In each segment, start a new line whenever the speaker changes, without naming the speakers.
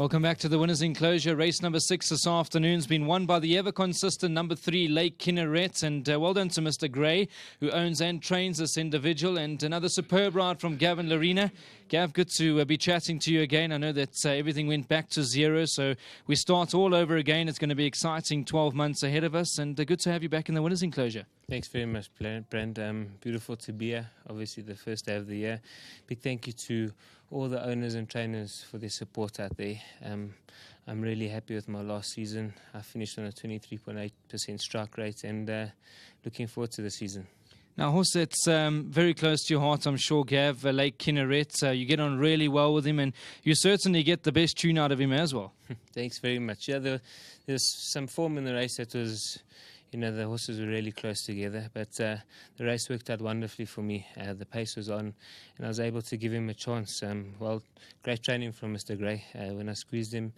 Welcome back to the Winners Enclosure. Race number 6 this afternoon has been won by the ever-consistent number 3, Lake Kinneret. And well done to Mr. Gray, who owns and trains this individual. And another superb ride from Gavin Larina. Gav, good to be chatting to you again. I know that everything went back to zero, so we start all over again. It's going to be exciting 12 months ahead of us. And good to have you back in the Winners Enclosure.
Thanks very much, Brent. Beautiful to be here. Obviously, the first day of the year. Big thank you to all the owners and trainers for their support out there. I'm really happy with my last season. I finished on a 23.8% strike rate and looking forward to the season.
Now, horse that's very close to your heart, I'm sure, Gav, Lake Kinneret. You get on really well with him, and you certainly get the best tune out of him as well.
Thanks very much. Yeah, there's some form in the race that was, the horses were really close together, but the race worked out wonderfully for me. The pace was on, and I was able to give him a chance. Well, great training from Mr. Gray. When I squeezed him,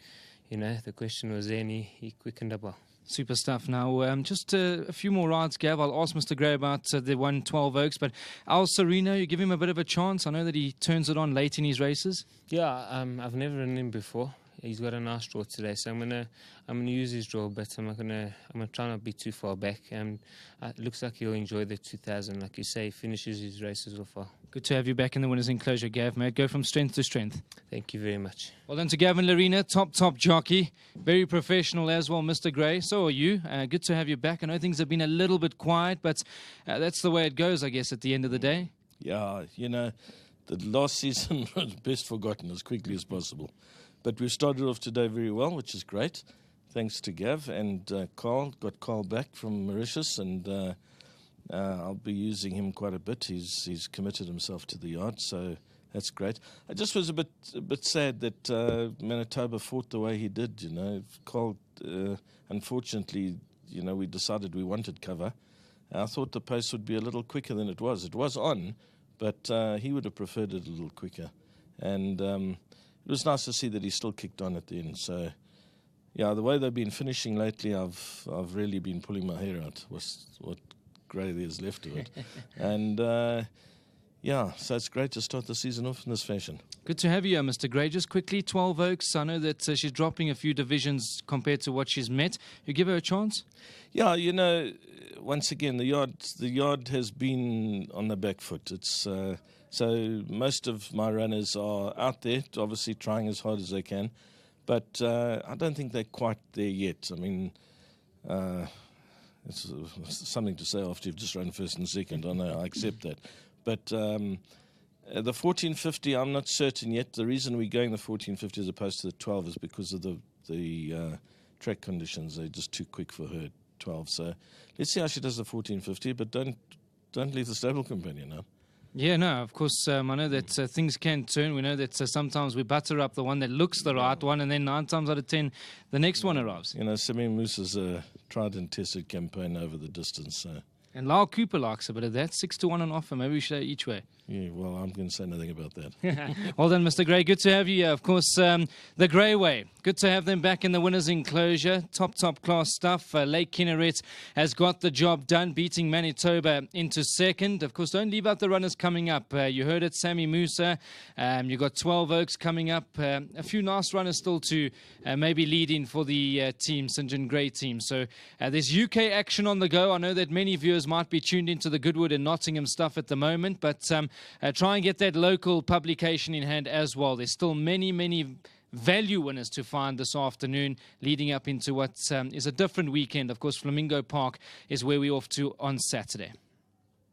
the question was there, and he quickened up well.
Super stuff. Now, just a few more rides, Gav. I'll ask Mr. Gray about the 112 Oaks, but Al Sereno, you give him a bit of a chance. I know that he turns it on late in his races.
Yeah, I've never ridden him before. He's got a nice draw today, so I'm gonna use his draw, but I'm gonna try not to be too far back. And it looks like he'll enjoy the 2000, like you say. He finishes his races off well.
Good to have you back in the Winners Enclosure, Gav, mate. Go from strength to strength.
Thank you very much.
Well done to Gavin Larina, top jockey, very professional as well, Mr. Gray. So are you. Good to have you back. I know things have been a little bit quiet, but that's the way it goes, I guess, at the end of the day.
Yeah, the last season was best forgotten as quickly as possible. But we started off today very well, which is great. Thanks to Gav and Carl. Got Carl back from Mauritius, and I'll be using him quite a bit. He's committed himself to the yard, so that's great. I just was a bit sad that Manitoba fought the way he did. Carl, unfortunately, we decided we wanted cover. I thought the pace would be a little quicker than it was. It was on, but he would have preferred it a little quicker. And it was nice to see that he still kicked on at the end. So, yeah, the way they've been finishing lately, I've really been pulling my hair out. What grey there's left of it. And, so it's great to start the season off in this fashion.
Good to have you, Mr. Gray. Just quickly, 12 Oaks. I know that she's dropping a few divisions compared to what she's met. You give her a chance?
Yeah, once again, the yard has been on the back foot. It's so most of my runners are out there, obviously trying as hard as they can, but I don't think they're quite there yet. I mean, it's something to say after you've just run first and second. I know, I accept that. But the 1450, I'm not certain yet. The reason we're going the 1450 as opposed to the 12 is because of the track conditions. They're just too quick for her 12. So let's see how she does the 1450, but don't leave the stable companion out.
Yeah, no, of course, I know that things can turn. We know that sometimes we butter up the one that looks the right one, and then 9 times out of 10, the next one arrives.
Simeon Moose is a tried and tested campaign over the distance. So.
And Lyle Cooper likes a bit of that. 6-1 on offer. Maybe we should go each way.
Yeah, well, I'm going to say nothing about that.
Well done, Mr. Gray. Good to have you. Of course, the Grey Way. Good to have them back in the Winners Enclosure. Top class stuff. Lake Kinneret has got the job done, beating Manitoba into second. Of course, don't leave out the runners coming up. You heard it, Sammy Musa. You've got 12 Oaks coming up. A few nice runners still to maybe lead in for the team, St. John Grey team. So there's UK action on the go. I know that many viewers might be tuned into the Goodwood and Nottingham stuff at the moment, but try and get that local publication in hand as well. There's still many value winners to find this afternoon, leading up into what is a different weekend. Of course, Flamingo Park is where we're off to on Saturday.